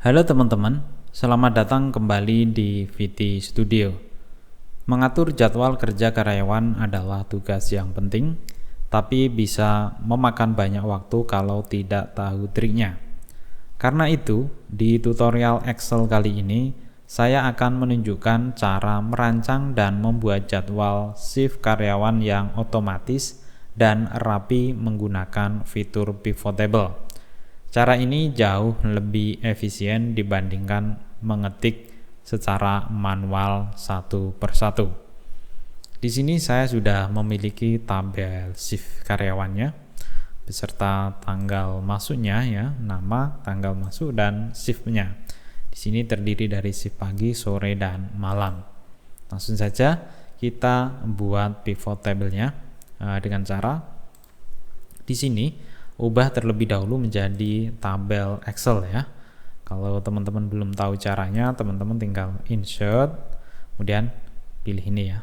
Halo teman-teman, selamat datang kembali di VT Studio. Mengatur jadwal kerja karyawan adalah tugas yang penting, tapi bisa memakan banyak waktu kalau tidak tahu triknya. Karena itu, di tutorial Excel kali ini, saya akan menunjukkan cara merancang dan membuat jadwal shift karyawan yang otomatis dan rapi menggunakan fitur pivot table. Cara ini jauh lebih efisien dibandingkan mengetik secara manual satu persatu. Di sini saya sudah memiliki tabel shift karyawannya beserta tanggal masuknya ya, nama, tanggal masuk dan shiftnya. Di sini terdiri dari shift pagi, sore dan malam. Langsung saja kita buat pivot table-nya dengan cara di sini ubah terlebih dahulu menjadi tabel Excel ya. Kalau teman-teman belum tahu caranya, teman-teman tinggal insert, kemudian pilih ini ya,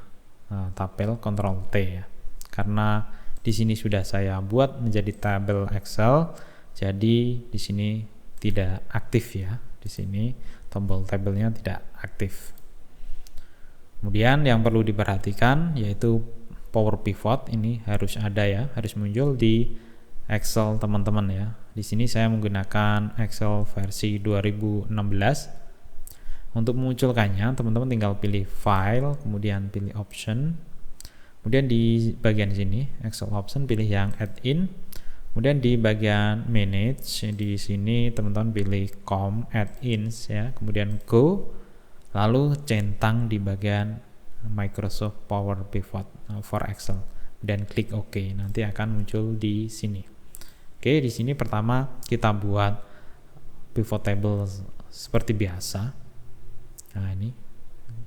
tabel Ctrl T ya. Karena di sini sudah saya buat menjadi tabel Excel, jadi di sini tidak aktif ya. Di sini tombol tabelnya tidak aktif. Kemudian yang perlu diperhatikan yaitu power pivot ini harus ada ya, harus muncul di Excel teman-teman ya. Di sini saya menggunakan Excel versi 2016. Untuk memunculkannya, teman-teman tinggal pilih File, kemudian pilih Option. Kemudian di bagian sini Excel Option pilih yang Add In. Kemudian di bagian Manage di sini teman-teman pilih Com Add Ins ya. Kemudian Go. Lalu centang di bagian Microsoft Power Pivot for Excel dan klik OK. Nanti akan muncul di sini. Oke, di sini pertama kita buat pivot table seperti biasa. Nah, ini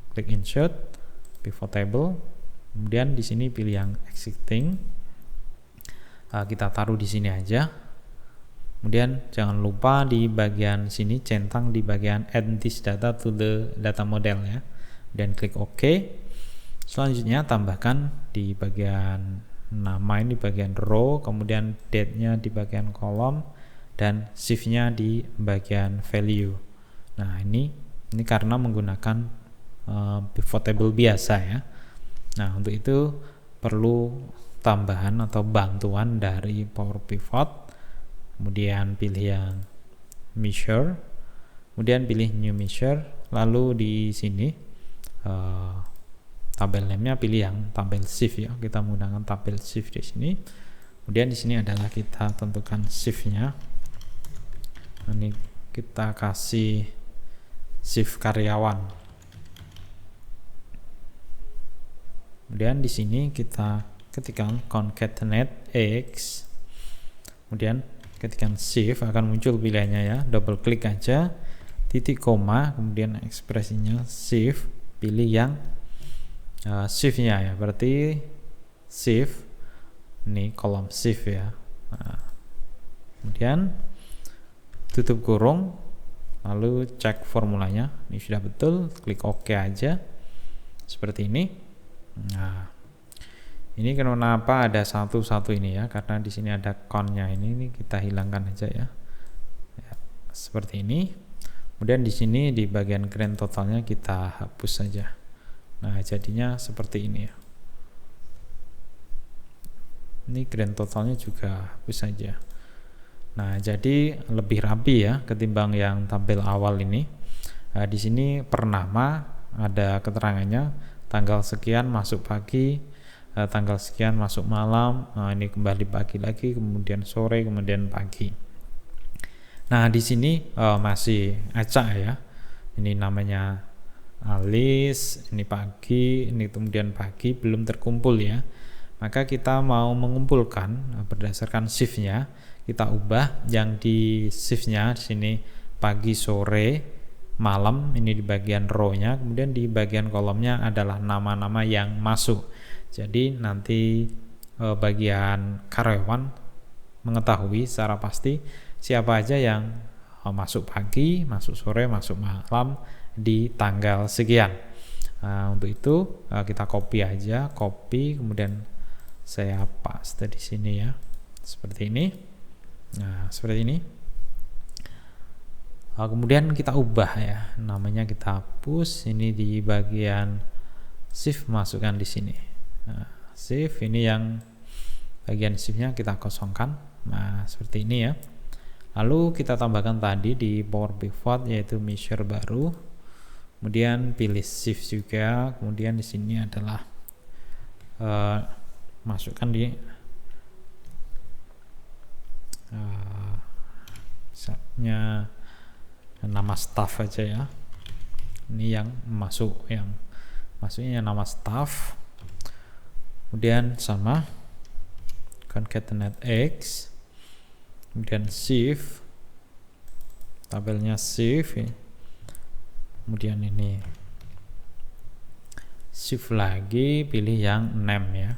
klik insert pivot table. Kemudian di sini pilih yang existing. Kita taruh di sini aja. Kemudian jangan lupa di bagian sini centang di bagian add this data to the data model ya. Dan klik OK. Selanjutnya tambahkan di bagian nama ini di bagian row, kemudian date-nya di bagian kolom dan shift-nya di bagian value. Nah, ini karena menggunakan pivot table biasa ya. Nah, untuk itu perlu tambahan atau bantuan dari Power Pivot. Kemudian pilih yang measure, kemudian pilih new measure, lalu di sini tabel name-nya pilih yang tabel shift ya. Kita menggunakan tabel shift di sini. Kemudian di sini adalah kita tentukan shift-nya. Ini kita kasih shift karyawan. Kemudian di sini kita ketikkan concatenate X. Kemudian ketikkan shift akan muncul pilihannya ya. Double klik aja, titik koma, kemudian ekspresinya shift, pilih yang shift-nya ya, berarti shift ini kolom shift ya. Nah, kemudian tutup kurung, lalu cek formulanya ini sudah betul, klik OK aja seperti ini. Nah, ini kenapa ada satu ini ya, karena di sini ada count-nya ini kita hilangkan aja ya. Seperti ini. Kemudian di sini di bagian grand totalnya kita hapus saja. Nah, jadinya seperti ini ya. Ini grand totalnya juga hapus saja. Nah, jadi lebih rapi ya ketimbang yang tabel awal ini. Nah, di sini per nama ada keterangannya, tanggal sekian masuk pagi, tanggal sekian masuk malam. Nah, ini kembali pagi lagi, kemudian sore, kemudian pagi. Nah, di sini masih acak ya. Ini namanya Alis, ini pagi, ini kemudian pagi, belum terkumpul ya. Maka kita mau mengumpulkan berdasarkan shift-nya, kita ubah yang di shift-nya di sini pagi, sore, malam, ini di bagian row-nya, kemudian di bagian kolomnya adalah nama-nama yang masuk. Jadi nanti bagian karyawan mengetahui secara pasti siapa aja yang masuk pagi, masuk sore, masuk malam di tanggal sekian. Nah, untuk itu kita copy aja, kemudian saya paste di sini ya, seperti ini. Nah, seperti ini. Kemudian kita ubah ya, namanya kita hapus. Ini di bagian shift, masukkan di sini. Nah, shift ini yang bagian shiftnya kita kosongkan. Nah, seperti ini ya. Lalu kita tambahkan tadi di Power Pivot yaitu measure baru. Kemudian pilih shift juga. Kemudian di sini adalah masukkan di misalnya nama staff aja ya. Ini yang masuknya nama staff. Kemudian sama concatenate X, kemudian shift, tabelnya shift ya. Kemudian ini shift lagi, pilih yang name ya.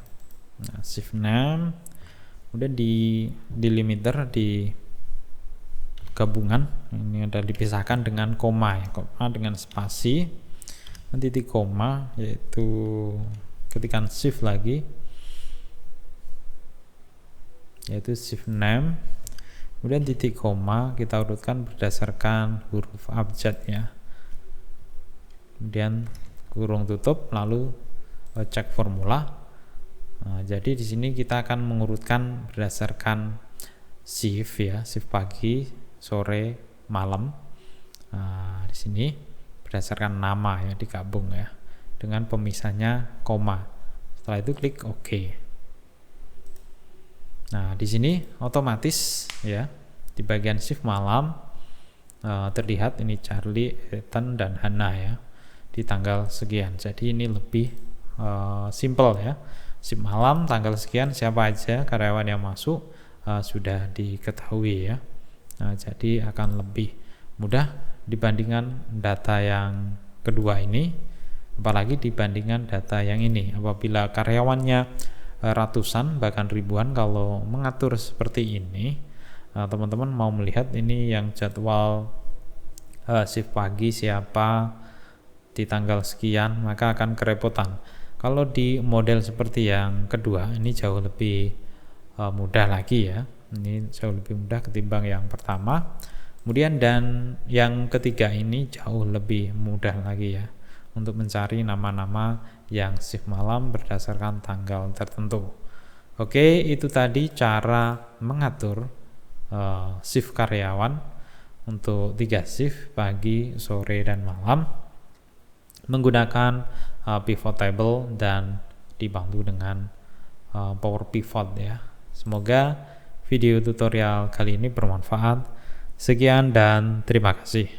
Nah, shift name, kemudian di delimiter di gabungan ini ada dipisahkan dengan koma ya, koma dengan spasi, nanti titik koma, yaitu ketikkan shift lagi, yaitu shift name, kemudian titik koma kita urutkan berdasarkan huruf abjad ya, kemudian kurung tutup, lalu cek formula. Nah, jadi di sini kita akan mengurutkan berdasarkan shift ya, shift pagi, sore, malam. Nah, di sini berdasarkan nama ya, digabung ya dengan pemisahnya koma. Setelah itu klik OK. Nah, di sini otomatis ya di bagian shift malam terlihat ini Charlie, Ethan dan Hannah ya di tanggal sekian. Jadi ini lebih simple ya. Shift malam tanggal sekian, siapa aja karyawan yang masuk sudah diketahui ya. Nah, jadi akan lebih mudah dibandingkan data yang kedua ini, apalagi dibandingkan data yang ini. Apabila karyawannya ratusan bahkan ribuan, kalau mengatur seperti ini, teman-teman mau melihat ini yang jadwal shift pagi siapa di tanggal sekian, maka akan kerepotan. Kalau di model seperti yang kedua ini jauh lebih mudah lagi ya. Ini jauh lebih mudah ketimbang yang pertama. Kemudian dan yang ketiga ini jauh lebih mudah lagi ya untuk mencari nama-nama yang shift malam berdasarkan tanggal tertentu. Oke, itu tadi cara mengatur shift karyawan untuk 3 shift pagi, sore, dan malam menggunakan pivot table dan dibantu dengan Power Pivot ya. Semoga video tutorial kali ini bermanfaat. Sekian dan terima kasih.